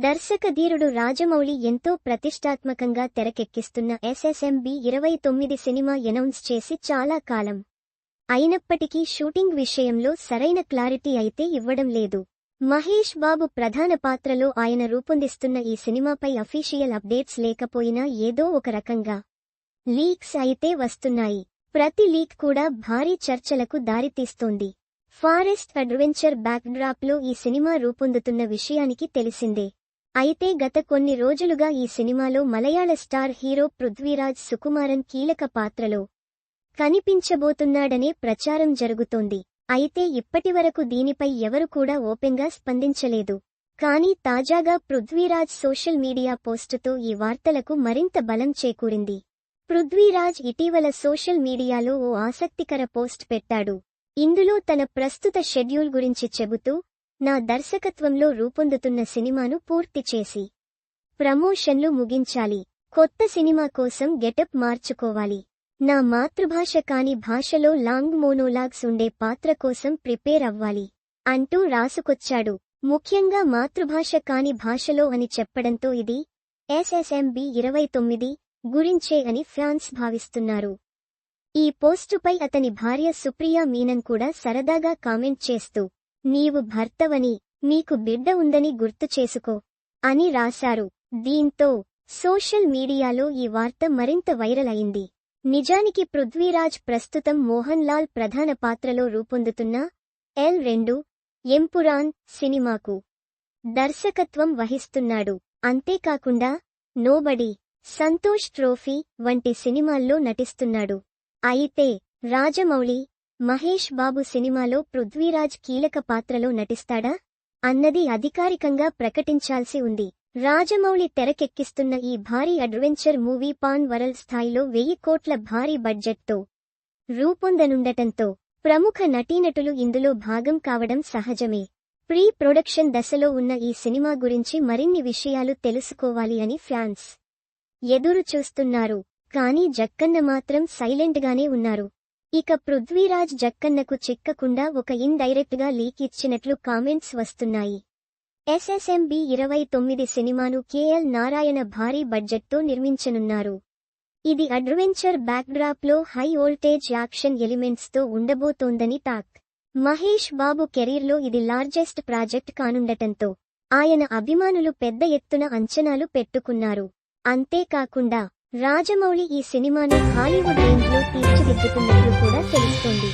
దర్శకధీరుడు రాజమౌళి ఎంతో ప్రతిష్టాత్మకంగా తెరకెక్కిస్తున్న SSMB 29 cinema announce చేసి చాలా కాలం అయినప్పటికీ షూటింగ్ విషయంలో సరైన క్లారిటీ అయితే ఇవ్వడం లేదు. మహేష్ బాబు ప్రధాన పాత్రలో ఆయన రూపొందిస్తున్న ఈ సినిమాపై అఫీషియల్ అప్డేట్స్ లేకపోయినా ఏదో ఒక రకంగా లీక్స్ అయితే వస్తున్నాయి. ప్రతి లీక్ కూడా భారీ చర్చలకు దారితీస్తోంది. ఫారెస్ట్ అడ్వెంచర్ బ్యాక్డ్రాప్లో ఈ సినిమా రూపొందుతున్న విషయానికి తెలిసిందే. అయితే గత కొన్ని రోజులుగా ఈ సినిమాలో మలయాళ స్టార్ హీరో పృథ్వీరాజ్ సుకుమారన్ కీలక పాత్రలో కనిపించబోతున్నాడనే ప్రచారం జరుగుతోంది. అయితే ఇప్పటివరకు దీనిపై ఎవరు కూడా ఓపెన్గా స్పందించలేదు. కానీ తాజాగా పృథ్వీరాజ్ సోషల్ మీడియా పోస్టుతో ఈ వార్తలకు మరింత బలం చేకూరింది. పృథ్వీరాజ్ ఇటీవల సోషల్ మీడియాలో ఓ ఆసక్తికర పోస్ట్ పెట్టాడు. ఇందులో తన ప్రస్తుత షెడ్యూల్ గురించి చెబుతూ, నా దర్శకత్వంలో రూపొందుతున్న సినిమాను పూర్తి చేసి ప్రమోషన్లు ముగించాలి, కొత్త సినిమా కోసం గెటప్ మార్చుకోవాలి, నా మాతృభాష కాని భాషలో లాంగ్ మోనోలాగ్స్ ఉండే పాత్ర కోసం ప్రిపేర్ అవ్వాలి అంటూ రాసుకొచ్చాడు. ముఖ్యంగా మాతృభాష కాని భాషలో అని చెప్పడంతో ఇది ఎస్ఎస్ఎంబి 29 గురించే అని ఫ్యాన్స్ భావిస్తున్నారు. ఈ పోస్టుపై అతని భార్య సుప్రియా మీనన్ కూడా సరదాగా కామెంట్ చేస్తూ, నీవు భర్తవని, నీకు బిడ్డ ఉందని గుర్తు చేసుకో అని రాశారు. దీంతో సోషల్ మీడియాలో ఈ వార్త మరింత వైరల్ అయింది. నిజానికి పృథ్వీరాజ్ ప్రస్తుతం మోహన్ లాల్ ప్రధాన పాత్రలో రూపొందుతున్న L2 ఎంపురాన్ సినిమాకు దర్శకత్వం వహిస్తున్నాడు. అంతేకాకుండా నోబడి, సంతోష్ ట్రోఫీ వంటి సినిమాల్లో నటిస్తున్నాడు. అయితే రాజమౌళి, మహేష్ బాబు సినిమాలో పృథ్వీరాజ్ కీలక పాత్రలో నటిస్తాడా అన్నది అధికారికంగా ప్రకటించాల్సి ఉంది. రాజమౌళి తెరకెక్కిస్తున్న ఈ భారీ అడ్వెంచర్ మూవీ పాన్ వరల్డ్ స్థాయిలో 1000 కోట్ల భారీ బడ్జెట్తో రూపొందనుండటంతో ప్రముఖ నటీనటులు ఇందులో భాగం కావడం సహజమే. ప్రీ ప్రొడక్షన్ దశలో ఉన్న ఈ సినిమా గురించి మరిన్ని విషయాలు తెలుసుకోవాలి అని ఫ్యాన్స్ ఎదురు చూస్తున్నారు. కానీ జక్కన్న మాత్రం సైలెంట్గానే ఉన్నారు. ఇక పృథ్వీరాజ్ జక్కన్నకు చిక్కకుండా ఒక ఇండైరెక్ట్ గా లీక్ ఇచ్చినట్లు కామెంట్స్ వస్తున్నాయి. ఎస్ఎస్ఎంబి 29 సినిమాను కేఎల్ నారాయణ భారీ బడ్జెట్తో నిర్మించనున్నారు. ఇది అడ్వెంచర్ బ్యాక్డ్రాప్లో హై వోల్టేజ్ యాక్షన్ ఎలిమెంట్స్తో ఉండబోతోందని టాక్. మహేష్ బాబు కెరీర్లో ఇది లార్జెస్ట్ ప్రాజెక్ట్ కానుండటంతో ఆయన అభిమానులు పెద్ద ఎత్తున అంచనాలు పెట్టుకున్నారు. అంతేకాకుండా రాజమౌళి ఈ సినిమాను హాలీవుడ్ రేంజ్లో తీర్చిదిద్దుతున్నట్లు కూడా తెలుస్తోంది.